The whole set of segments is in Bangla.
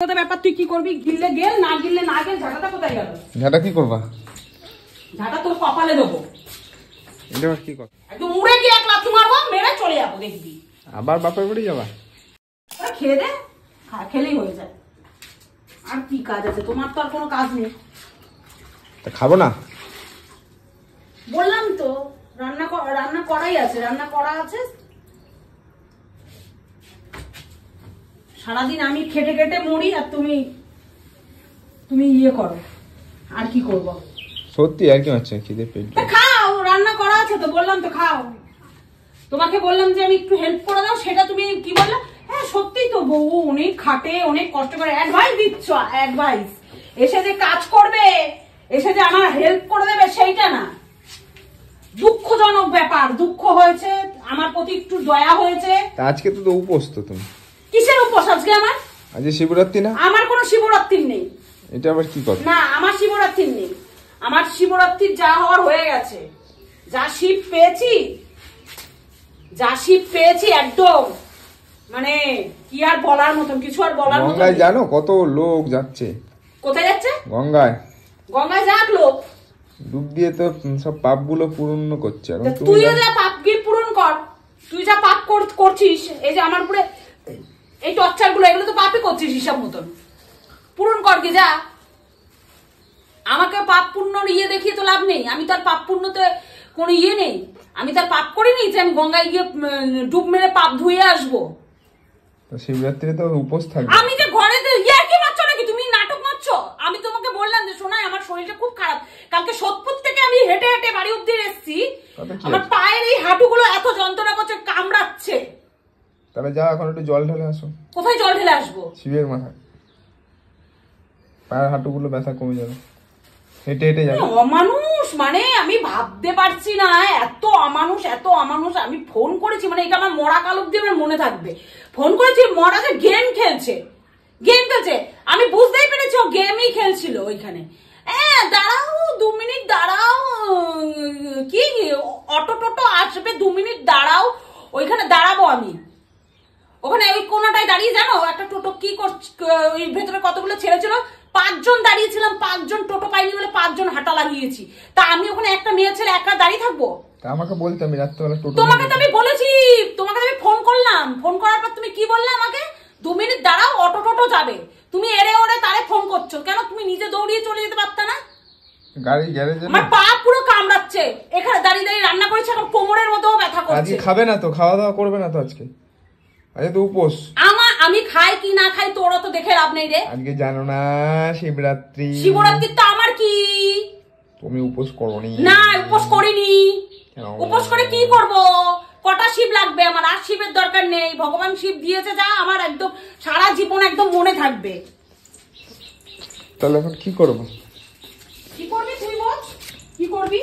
ব্যাপার তুই কি করবি? গিললে গেল, না গিললে না গেল। ঝাঁটাটা কোথায় গেল? ঝাঁটা কি করবা? ঝাঁটা তোর কপালে দেবো। এটা কি কর? একদম উড়ে গিয়ে এক লাথি মারবো, মেরে চলে যাবো, দেখবি। আবার বাপের বাড়ি যাবা? খেয়ে দে, খেলেই হয়ে যায়। আর কি কাজ আছে তোমার? তো আর কোনো কাজ নেই। তা খাবো না? বললাম তো রান্না করাই আছে, রান্না করা আছে। সারাদিন আমি খেটে খেটে মরি আর তুমি ইয়ে করো। আর কি করবো? সত্যি আর কি হচ্ছে? খিদে পেট। খাও, রান্না করা আছে তো, বললাম তো খাও। তোমাকে বললাম যে আমি একটু হেল্প করে দাও, সেটা তুমি কি বললে? হ্যাঁ সত্যি তো, বউ অনেক খাটে, অনেক কষ্ট করে। অ্যাডভাইস দিচ্ছ, অ্যাডভাইস। এসে যে কাজ করবে, এসে যে আমার হেল্প করে দেবে, সেইটা না। দুঃখজনক ব্যাপার। দুঃখ হয়েছে, আমার প্রতি একটু দয়া হয়েছে। আজকে তো উপোস তো তুমি। কিসের উপোস আজকে আমার? আজকে শিবরাত্রি না? আমার কোনো শিবরাত্রি নেই। এটা আবার কি কথা? না, আমার শিবরাত্রি নেই। আমার শিবরাত্রির যা হওয়ার হয়ে গেছে। যা শিব পেয়েছি একদম, মানে কি আর বলার মতন, কিছু আর বলার মতন। গঙ্গায় জানো কত লোক যাচ্ছে? কোথায় যাচ্ছে? গঙ্গায়। গঙ্গায় যাক লোক, ডুব দিয়ে তো সব পাপ গুলো পূর্ণ করছে। তুইও যা পাপ গিয়ে পূরণ কর। তুই যা পাপ করছিস, এই যে আমার উপরে এই টর্চার গুলো, এগুলো তো পাপই করছিস হিসাব মতন। পূরণ কর কি, যা। আমাকে পাপ পুণ্য ইয়ে দেখিয়ে তো লাভ নেই। আমি তার পাপ পুণ্যতে কোনো ইয়ে নেই। আমি তার পাপ করিনি যে আমি গঙ্গায় গিয়ে ডুব মেরে পাপ ধুয়ে আসবো। শিবরাত্রি তো উপোস থাকবে। আমি যে ঘরে ইয়ে কি মারছো নাকি? তুমি নাটক মারছো। আমি তোমাকে বললাম যে শোনাই, আমার শরীরটা খুব খারাপ। কালকে সোদপুর থেকে আমি হেঁটে হেঁটে বাড়ি অব্দি এসেছি। আমার পায়ের এই হাঁটুগুলো এত যন্ত্রণা করছে, কামড়াচ্ছে। তাহলে যা, এখন একটু জল ঢেলে আসো। কোথায় জল ঢেলে আসবো? শিবের মাথায়। পায়ের হাঁটুগুলো ব্যথা কমে যাবে। হেঁটে হেঁটে যাবে। অমানুষ, মানে আমি ভাবতে পারছি না। এত অমানুষ, এত অমানুষ। আমি ফোন করেছি, মানে এটা আমার মরা কাল অব্দি আমার মনে থাকবে। ফোন করেছি, মরা যে গেম খেলছে। আমি বুঝতেই পেরেছি ও গেমই খেলছিল ওইখানে। দাঁড়াও 2 মিনিট দাঁড়াও, কি অটো টোটো আসবে, 2 মিনিট দাঁড়াও। ওইখানে দাঁড়াবো আমি। ওখানে ওই কোনাটায় দাঁড়িয়ে, জানো একটা টোটো কি করছে, ওই ভেতরে কতগুলো ছেলে ছিল, 5 জন দাঁড়িয়েছিলাম। 5 জন টোটো পাইনি বলে 5 জন হাঁটা লাগিয়েছি। তা আমি ওখানে একটা মেয়ে ছেলে একা দাঁড়িয়ে থাকবো? আমাকে বলতে, আমি রাত্রেবেলা টোটো। তোমাকে তো আমি বলেছি, তোমাকে আমি ফোন করলাম। ফোন করার পর তুমি কি বললে আমাকে? 2 মিনিট দাঁড়াও, অটো টোটো যাবে। তুমি এরে ওরে তারে ফোন করছো কেন? তুমি নিজে দৌড়িয়ে চলে যেতে পারতা না? গাড়ি গ্যারেজে আমার পা পুরো কামড়াচ্ছে। এখানে দাঁড়িয়ে দাঁড়িয়ে রান্না করেছি, এখন কোমরের মধ্যেও ব্যথা করছে। আজকে খাবে না তো? খাওয়া দাওয়া করবে না তো আজকে? আজকে তো উপোস। আমি খাই কি না খাই তোরও তো দেখে লাভ নেই রে। আজকে জানো না শিবরাত্রি? শিবরাত্রি তো আমার কি? তুমি উপোস করোনি? না, উপোস করিনি। উপোস করে কি করব? কটা শিব লাগবে আমার? আর শিবের দরকার নেই। ভগবান শিব দিয়েছে যা, আমার একদম সারা জীবন একদম মনে থাকবে। তাহলে এখন কি করবো? কি করবি তুই বল? কি করবি?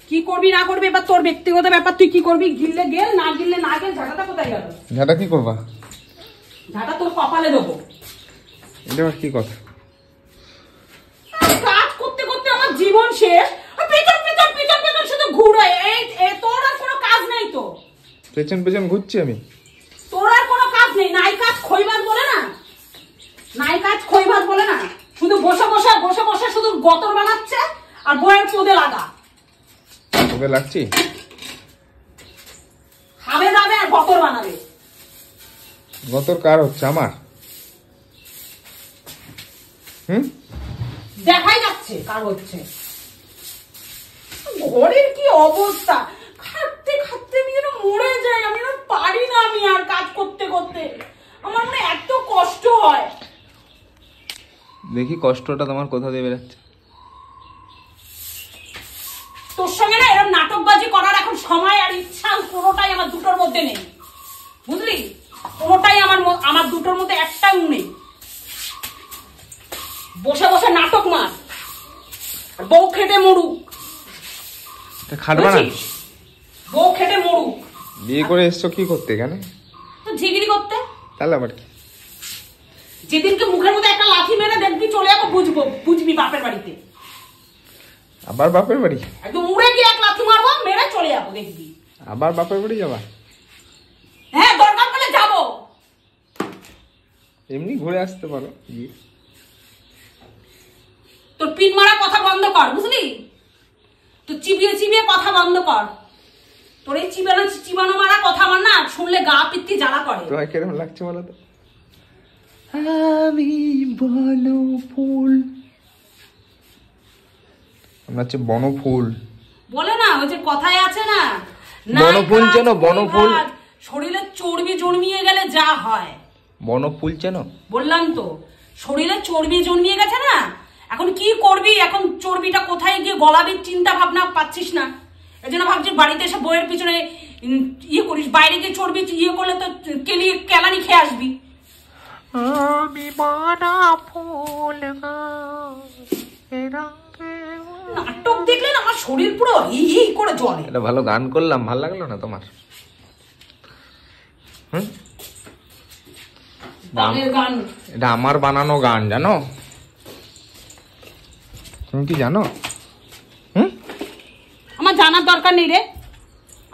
কি করবি না করবি এবার তোর ব্যক্তিগত ব্যাপার। তুই কি করবি? গিললে গেল, না গিললে না গেল। ঝাঁটাটা কোথায় গেল? ঝাঁটা কি করবা? ঝাঁটা তোর কপালে দেবো। এটা আবার কি কথা? কাজ করতে করতে আমার জীবন শেষ। পিছন পিছন পিছন পিছন শুধু ঘুরে। তোর আর কোনো কাজ নেই তো? পেছন পেছন ঘুরছি আমি? তোর আর কোনো কাজ নেই। নাই কাজ খইবাজ বলে না? নাই কাজ খইবাজ বলে না? শুধু বসে বসে শুধু গতর বানাচ্ছে আর বইয়ের পোদে লাগা। ওকে লাগছি? খাবে দাবে আর গতর বানাবে। গতর কার হচ্ছে? আমার? দেখাই যাচ্ছে কার হচ্ছে। ঘরের কি অবস্থা! খাটতে খাটতে আমি যেন মরে যাই। আমি আর পারি না। আমি আর কাজ করতে করতে আমার মনে এত কষ্ট হয়। দেখি কষ্টটা তোমার কোথা দিয়ে বেরোচ্ছে। তোর সঙ্গে না এরকম নাটকবাজি করার এখন সময় আর ইচ্ছা কোনোটাই আমার দুটোর মধ্যে নেই, বুঝলি? কোনোটাই আমার দুটোর মধ্যে একটাও নেই। বসে বসে নাটক মার, বউ খেটে মরুক। খাটবা না? বউ খেটে মরুক। বিয়ে করে এসছো কি করতে এখানে? তো ঝিগিরি করতে। তাহলে আবার কি? যেদিনকে মুখের মধ্যে একটা লাথি মেরে দেখবি চলে যাবো, বুঝবি বাপের বাড়িতে। আবার বাপের বাড়ি? একদম উড়ে গিয়ে এক লাথি মারবো, মেরে চলে যাবো, দেখবি। আবার বাপের বাড়ি যাবা? হ্যাঁ, দরকার পড়লে যাবো। এমনি ঘুরে আসতে পারো গিয়ে। তোর পিন মারা কথা বন্ধ কর, বুঝলি? তো চিবিয়ে চিবিয়ে কথা বন্ধ কর। তোর এই চিবানো মারা কথা আমার না শুনলে গা পিত্তি জ্বালা করে। তোমার কিরকম লাগছে বলো তো? আমি বনফুল, আমরা হচ্ছে বনফুল বলে না, ওই যে কথায় আছে না, বনফুল চেনো? বনফুল শরীরে চর্বি জন্মিয়ে গেলে যা হয়। বনফুল চেনো? বললাম তো, শরীরে চর্বি জন্মিয়ে গেছে না, এখন কি করবি? এখন চর্বিটা কোথায় গিয়ে গলাবি চিন্তা ভাবনা পাচ্ছিস না। এই জন্য ভাবছিস বাড়িতে এসে বইয়ের পিছনে ইয়ে করিস, বাইরে গিয়ে চর্বি ইয়ে করলে তো কেলানি খেয়ে আসবি। আমি বনফুল নাটক দেখলে না আমার শরীর পুরো হি হি করে জ্বলে। এটা ভালো গান করলাম, ভালো লাগলো না তোমার? গান এটা আমার বানানো গান, জানো? তুমি কি জানো? আমার জানার দরকার নেই রে,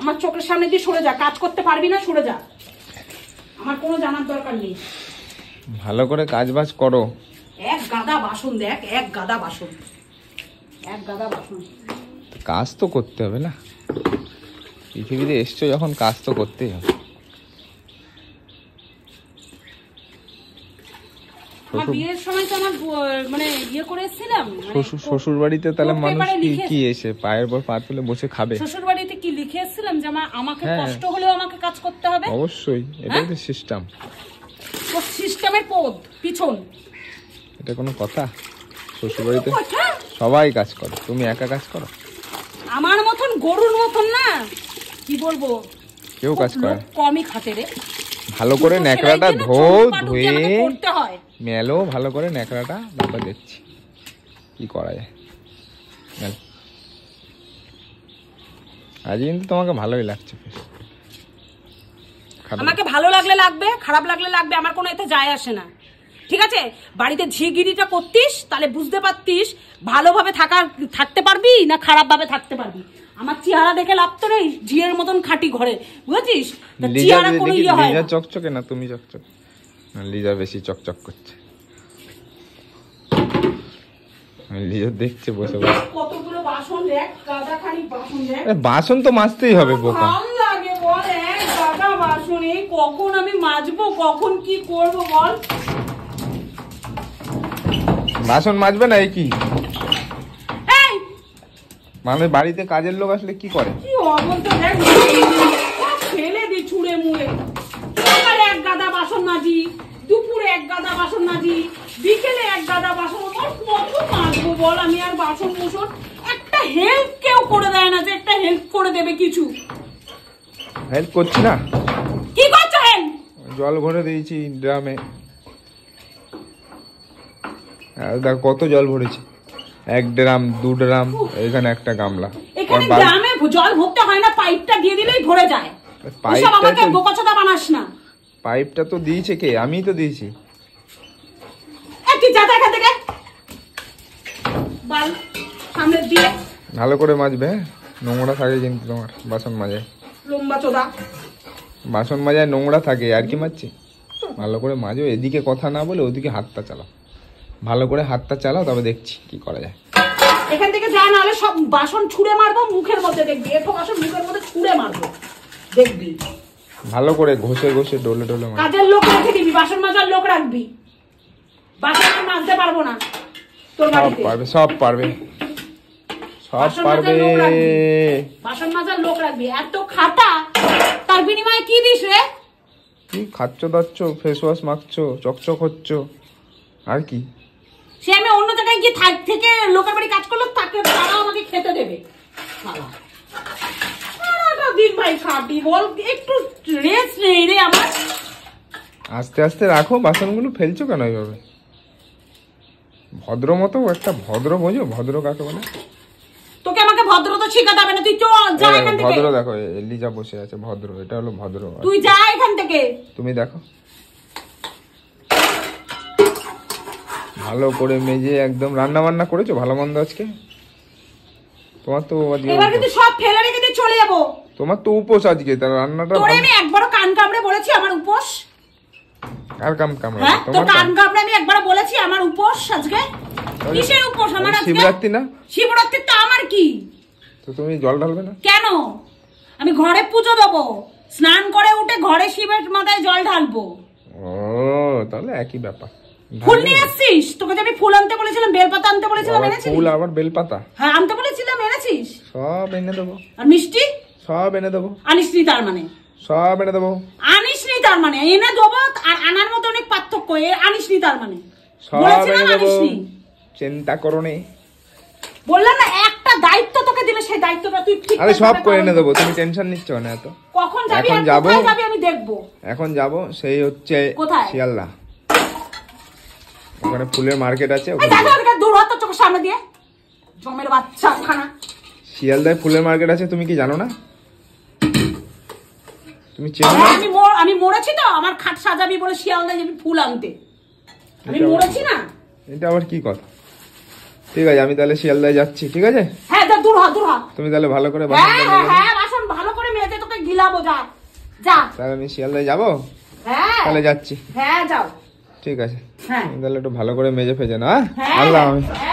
আমার চোখের সামনে দিয়ে সরে যা, কাজ করতে পারবি না, সরে যা, আমার কোনো জানার দরকার নেই। ভালো করে কাজ বাজ করো। এক গাদা বাসন দেখ, এক গাদা বাসন, এক গাদা বাসন। কাজ তো করতে হবে না, পৃথিবীতে এসছো যখন কাজ তো করতেই হবে। বিয়ের সময় তো আমার মানে ইয়ে করে এসেছিলাম শ্বশুর বাড়িতে, তাহলে মানুষ কি এসে পায়ের পর পা তুলে বসে খাবে? শ্বশুর বাড়িতে কি লিখে এসেছিলাম যে আমাকে কষ্ট হলেও আমাকে কাজ করতে হবে? অবশ্যই, এটাই তো সিস্টেম। সিস্টেমের পদ পিছন, এটা কোনো কথা? শ্বশুর বাড়িতে সবাই কাজ করে, তুমি একা কাজ করো? আমার মতন গরুর মতন না, কি বলবো, কেউ কাজ করে কমই খাটে রে। ভালো করে ন্যাকড়াটা ধুয়ে মেলো, ভালো করে ন্যাকড়াটা, তারপর দেখছি কি করা যায়। আজ কিন্তু তোমাকে ভালোই লাগছে। আমাকে ভালো লাগলে লাগবে, খারাপ লাগলে লাগবে, আমার কোনো এতে যায় আসে না, ঠিক আছে? বাড়িতে ঝিগিরিটা করতিস তাহলে বুঝতে পারতিস ভালোভাবে থাকতে পারবি না খারাপ ভাবে থাকতে পারবি। আমার চেহারা দেখে লাভ তো নেই, ঝিয়ের মতন খাটি ঘরে, বুঝেছিস? চেহারা কোনো ইয়ে হয় না। চকচকে না তুমি, চকচক লিজা বেশি চকচক করছে। লিজা দেখছে বসে বসে কতগুলো বাসন, এক গাদাখানি বাসন। বাসন তো মাজতেই হবে বোকা। ভালো লাগে বল, এক গাদা বাসন, এই কখন আমি মাজবো, কখন কি করবো বল? বাসন মাজবে না এই কি? মানে বাড়িতে কাজের লোক আসলে কি করে? কি অবস্থা দেখ, ফেলে দি ছুঁড়ে মুড়ে। সকালে এক গাদা বাসন মাজি, দুপুরে এক গাদা বাসন মাজি, বিকেলে এক গাদা বাসন। কত মাজবো বল আমি আর বাসন মুসন? একটা হেল্প কেউ করে দেয় না, যে একটা হেল্প করে দেবে কিছু। হেল্প করছি না? কি করছো হেল্প? জল ভরে দিয়েছি ড্রামে, দেখ কত জল ভরেছি, 1 ড্রাম 2 ড্রাম, এখানে একটা গামলা। এখানে ড্রামে জল ভরতে হয় না, পাইপটা দিয়ে দিলেই ভরে যায়। ওসব আমাকে বোকাচোদা বানাস না। পাইপটা তো দিয়েছে কে? আমিই তো দিয়েছি। তুই যা এখান থেকে, বাল সামনে দিয়ে। ভালো করে মাজবে, নোংরা থাকে কিন্তু তোমার বাসন মাজায়। লম্বা চোদা বাসন মাজায় নোংরা থাকে, আর কি মারছি? ভালো করে মাজো, এদিকে কথা না বলে ওদিকে হাতটা চালাও, ভালো করে হাতটা চালাও, তবে দেখছি কি করা যায়। এখান থেকে যা, নাহলে সব বাসন ছুঁড়ে মারবো মুখের মধ্যে, দেখবি এটো বাসন মুখের মধ্যে ছুঁড়ে মারবো, দেখবি। ভালো করে ঘষে ঘষে ডলে ডলে মারবো। কাজের লোক রেখে দিবি, বাসন মাজার লোক রাখবি, বাসন মাজতে পারবো না তোর বাড়িতে। সব পারবে, সব পারবে। বাসন মাজার লোক রাখবি, এত খাটা, তার বিনিময়ে কি দিস রে? কি খাচ্ছ দাচ্ছ, ফেস ওয়াশ মাখছো, চকচক হচ্ছ, আর কি? সে আমি অন্য জায়গায় গিয়ে থেকে লোকের বাড়ি কাজ করলো, তারা আমাকে খেতে দেবে। দিন ভাই খাটি বল, একটু রেস্ট নেই রে আমার। আস্তে আস্তে রাখো, বাসনগুলো ফেলছো কেন এইভাবে? ভদ্র মতো একটা ভদ্র বোঝো, ভদ্র কাকে বলে? তোকে আমাকে ভদ্রতা শিখাতে হবে না, তুই যা এখান থেকে। ভদ্র দেখো, লিজা বসে আছে, ভদ্র, এটা হলো ভদ্র। তুই যা এখান থেকে। তুমি দেখো, ভালো করে মেজে একদম। রান্না বান্না করেছো ভালো মন্দ আজকে? তোমার তো এবার কিন্তু সব ফেলে রেখে দিয়ে চলে যাবো। তোমার তো উপোস আজকে, তার রান্নাটা তোরে আমি একবারও কান কামড়ে বলেছি আমার উপোস? আর কাম কামড়াবে হ্যাঁ তো তোমার কান কামড়ে আমি একবার বলেছি আমার উপোস আজকে কিসের উপোস আমার আজকে শিবরাত্রি না শিবরাত্রি তো আমার কি তো তুমি জল ঢালবে না কেন আমি ঘরে পুজো দেবো স্নান করে উঠে ঘরে শিবের মাথায় জল ঢালবো ও তাহলে একই ব্যাপার ফুল নিয়ে আসছিস তোকে যে আমি ফুল আনতে বলেছিলাম বেলপাতা আনতে বলেছিলাম এনেছিস ফুল আবার বেলপাতা হ্যাঁ আনতে বলেছিলাম এনেছিস সব এনে দেবো আর মিষ্টি সব এনে দেবো আনিসনি তার মানে সব এনে দেবো আনিসনি তার মানে এনে দেবো আর আনার মতো অনেক পার্থক্য আনিসনি তার মানে সব বলেছিলাম এনে দেবো আনিসনি চিন্তা করো নে বললাম না একটা দায়িত্ব তোকে দিলে সেই দায়িত্বটা তুই ঠিক আরে সব করে এনে দেবো তুমি টেনশন নিচ্ছ না এত কখন যাবি এখন আর যাবো। কোথায় যাবি আমি দেখবো এখন যাব সেই হচ্ছে কোথায়? শিয়ালদা ওখানে ফুলের মার্কেট আছে এই ওখানে দেখো ওদিকে দূর হতো চোখের সামনে দিয়ে জমের বাচ্চা খানা শিয়ালদায় ফুলের মার্কেট আছে তুমি কি জানো না তুমি চেনো না হ্যাঁ, আমি মরেছি তো আমার খাট সাজাবি বলে শিয়ালদায় যাবি ফুল আনতে আমি এটা- মরেছি না এটা আবার কি কথা ঠিক আছে আমি তাহলে শিয়ালদায় যাচ্ছি ঠিক আছে হ্যাঁ যা দূর হ দূর হ তুমি তাহলে ভালো করে হ্যাঁ বাসন হ্যাঁ হ্যাঁ বাসন ভালো করে মেজে তোকে গিলাবো যা যা তাহলে আমি শিয়ালদায় যাবো হ্যাঁ তাহলে যাচ্ছি হ্যাঁ যাও ঠিক আছে হ্যাঁ তুমি তাহলে একটু ভালো করে মেজে ফেজে না হ্যাঁ আল্লাহ আমি হ্যাঁ